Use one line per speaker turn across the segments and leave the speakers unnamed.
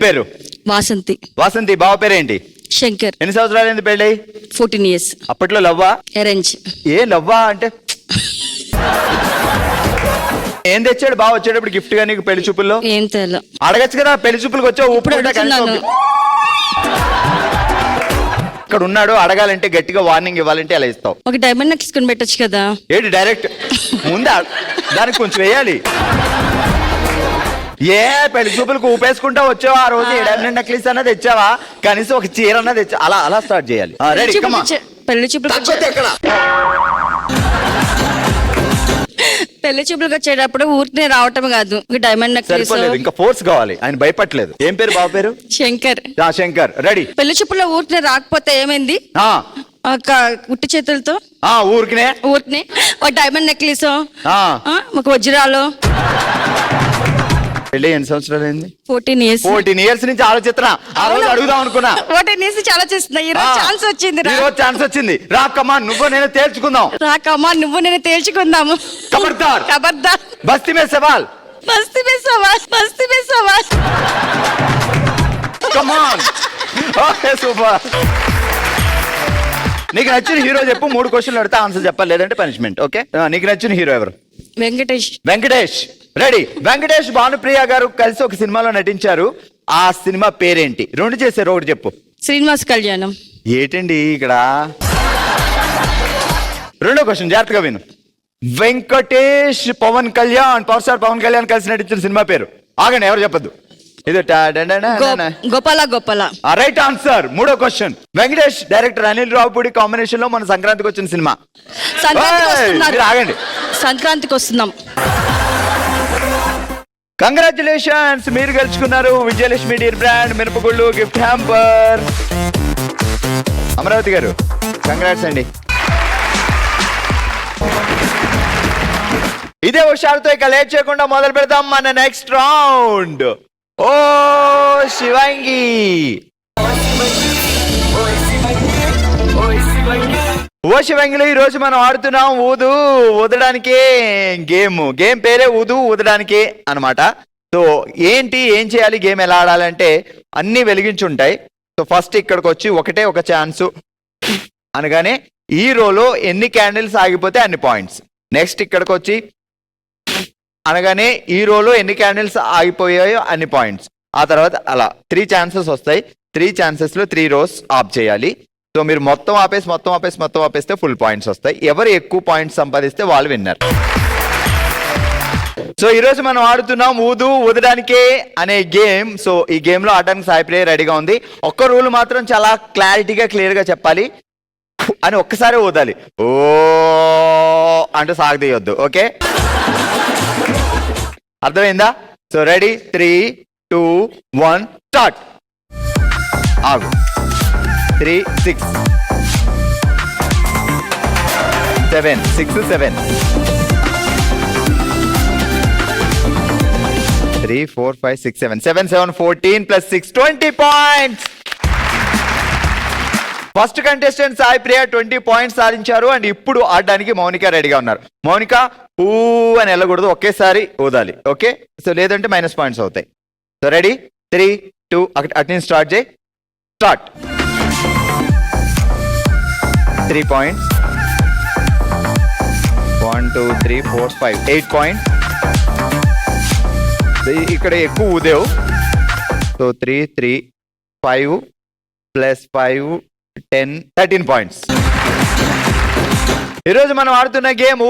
పేరు?
వాసంతి.
వాసంతి. బావ పేరేంటి?
శంకర్.
ఎన్ని సంవత్సరాలు అయింది పెళ్ళి?
14 years.
అప్పట్లో లవ్వా?
అరేంజ్.
ఏ లవ్వా అంటే ఏం తెచ్చాడు బావ వచ్చేటప్పుడు గిఫ్ట్ గా నీకు పెళ్లి చూపుల్లో?
ఏం తెల.
అడగచ్చు కదా, పెళ్లి చూపులకు వచ్చావు. ఇక్కడ ఉన్నాడు, అడగాలంటే గట్టిగా వార్నింగ్ ఇవ్వాలంటే ఎలా ఇస్తావు?
ఒక డైమండ్ నెక్లెస్ కొని పెట్టచ్చు కదా.
ఏంటి డైరెక్ట్ ముందా? దానికి కొంచెం వేయాలి. ఏ పెళ్లి చూపులకు ఊపేసుకుంటా వచ్చావా? ఆ రోజు డైమండ్ నెక్లెస్ అన్నది తెచ్చావా? కనీసం ఒక చీర అన్నది తెచ్చా. అలా అలా స్టార్ట్ చేయాలి.
పెళ్లి చూపులకు వచ్చేటప్పుడు ఊరికే రావటం కాదు, డైమండ్ నెక్లెస్.
ఇంకా ఫోర్స్ కావాలి. ఆయన భయపడలేదు. ఏం పేరు బాబు పేరు?
శంకర్.
శంకర్. రెడీ.
పెళ్లి చూపులో ఊరికే రాకపోతే ఏమైంది? ఉట్టి చేతులతో
ఊరికినే
ఒక డైమండ్ నెక్లెస్, ఒక వజ్రాలు.
పెళ్ళి ఎన్ని సంవత్సరాలు అయింది?
14 years.
14 years నుంచి ఆలోచిస్తున్నా. ఆ రోజు అడుగుదాం అనుకున్నా.
14 years చాలా చేస్తున్నా. ఈ రోజు ఛాన్స్ వచ్చింది.
ఛాన్స్ వచ్చింది. రాకమ్మా నువ్వు నేను తేల్చుకుందాం.
రాకమ్మా నువ్వు నేను తేల్చుకుందాము.
ఖబర్దార్.
ఖబర్దార్.
బస్తీ మే సవాల్.
బస్తీ మే సవాల్. బస్తీ మే సవాల్.
Come on. Okay super. నీకు నచ్చిన హీరో చెప్పు. 3 క్వశ్చన్లు అడితే ఆన్సర్ చెప్పాలి, లేదంటే పనిష్మెంట్. ఓకే. నీకు నచ్చిన హీరో ఎవరు?
వెంకటేష్.
వెంకటేష్. రెడీ. వెంకటేష్ భానుప్రియ గారు కలిసి ఒక సినిమాలో నటించారు. ఆ సినిమా పేరేంటి? 2 చేశారు, ఒకటి చెప్పు.
శ్రీనివాస్ కళ్యాణం.
ఏంటండి ఇక్కడ? 2వ క్వశ్చన్ జాగ్రత్తగా విను. వెంకటేష్ పవన్ కళ్యాణ్, పవర్ స్టార్ పవన్ కళ్యాణ్ కలిసి నటించిన సినిమా పేరు. ఆగండి, ఎవరు చెప్పద్దు. ఇది
గోపాల. గోపాల.
Right answer. 3వ question. Venkatesh director Anil Ravipudi combination లో మన సంక్రాంతికి వచ్చిన సినిమా. ఆగండి,
సంక్రాంతికి వస్తున్నాం.
కంగ్రాచులేషన్స్, మీరు గెలుచుకున్నారు విజయలక్ష్మి డీర్ బ్రాండ్ మినపగుళ్ళు గిఫ్ట్ హ్యాంపర్. అమరావతి గారు కంగ్రాట్స్ అండి. ఇదే హుషారుతో ఇక లేట్ చేయకుండా మొదలు పెడదాం మన నెక్స్ట్ రౌండ్. ఓ శివంగి. ఓ శివంగిలో ఈ రోజు మనం ఆడుతున్నాం ఊదడానికే గేమ్ పేరే ఊదడానికే అన్నమాట. సో ఏంటి, ఏం చేయాలి, గేమ్ ఎలా ఆడాలంటే అన్ని వెలిగించుంటాయి. సో ఫస్ట్ ఇక్కడికి వచ్చి ఒకటే ఒక ఛాన్స్ అనగానే ఈ రోలో ఎన్ని క్యాండిల్స్ ఆగిపోతే అన్ని పాయింట్స్. నెక్స్ట్ ఇక్కడికి వచ్చి అనగానే ఈ రోలో ఎన్ని క్యాండిల్స్ ఆగిపోయాయో అన్ని పాయింట్స్. ఆ తర్వాత అలా 3 ఛాన్సెస్ వస్తాయి. 3 ఛాన్సెస్ లో 3 రోస్ ఆఫ్ చేయాలి. సో మీరు మొత్తం ఆపేస్తే ఫుల్ పాయింట్స్ వస్తాయి. ఎవరు ఎక్కువ పాయింట్స్ సంపాదిస్తే వాళ్ళు విన్నర్. సో ఈ రోజు మనం ఆడుతున్నాం ఊదడానికే అనే గేమ్. సో ఈ గేమ్ లో ఆడడానికి సాయి ప్రియ రెడీగా ఉంది. ఒక్క రూల్ మాత్రం చాలా క్లారిటీగా క్లియర్ గా చెప్పాలి అని ఒక్కసారి ఊదాలి. ఓ అంటూ సాగదీయొద్దు. ఓకే, అర్థమైందా? So ready, 3, 2, 1 start. ఆగు. 3, 6, 7, 6, 7, 3, 4, 5, 6, 7, 7, 7, 14 plus 6, 20 points. First contestant Sai Priya 20 points సాధించారు. అండ్ ఇప్పుడు ఆడడానికి మౌనిక రెడీగా ఉన్నారు. మౌనిక ఊ అని వెళ్ళకూడదు, ఒకేసారి ఊదాలి. ఓకే, సో లేదంటే మైనస్ పాయింట్స్ అవుతాయి. సో రెడీ, 3, 2 అటు నుంచి స్టార్ట్ చేయి. స్టార్ట్. 3 points. 1, 2, 3, 4, 5, 8 points. ఇక్కడ ఎక్కువ ఊదేవు. So 3, 3, 5 plus 5, 10, 13 points. ఈరోజు మనం ఆడుతున్న గేమ్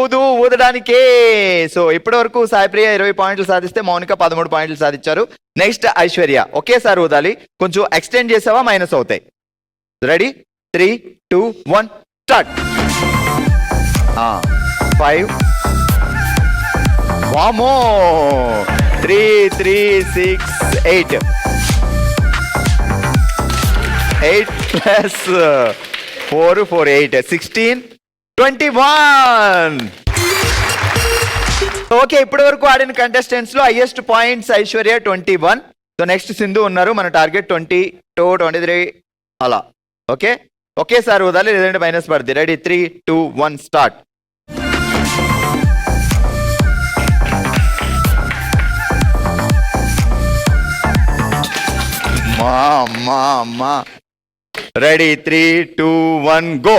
ఊదడానికే. సో ఇప్పటి వరకు సాయి ప్రియ 20 పాయింట్లు సాధిస్తే మౌనిక 13 పాయింట్లు సాధించారు. నెక్స్ట్ ఐశ్వర్య. ఒకేసారి ఊదాలి. కొంచెం ఎక్స్టెండ్ చేసావా మైనస్ అవుతాయి. Ready, 3, 2, 1 start. 5 వామో 3, 3, 6, 8 ప్లస్ 4, 4, 8, 16, 21. ఓకే, ఇప్పటి వరకు ఆడిన కంటెస్టెంట్స్ లో highest points Aishwarya 21. So next Sindhu ఉన్నారు. మన టార్గెట్ 22, 23 అలా. ఓకే, ఒకేసారి ఊదాలి, లేదంటే మైనస్ పడుతుంది. Ready, 3, 2, 1 start. అమ్మా అమ్మా అమ్మా రెడీ 3, 2, 1 గో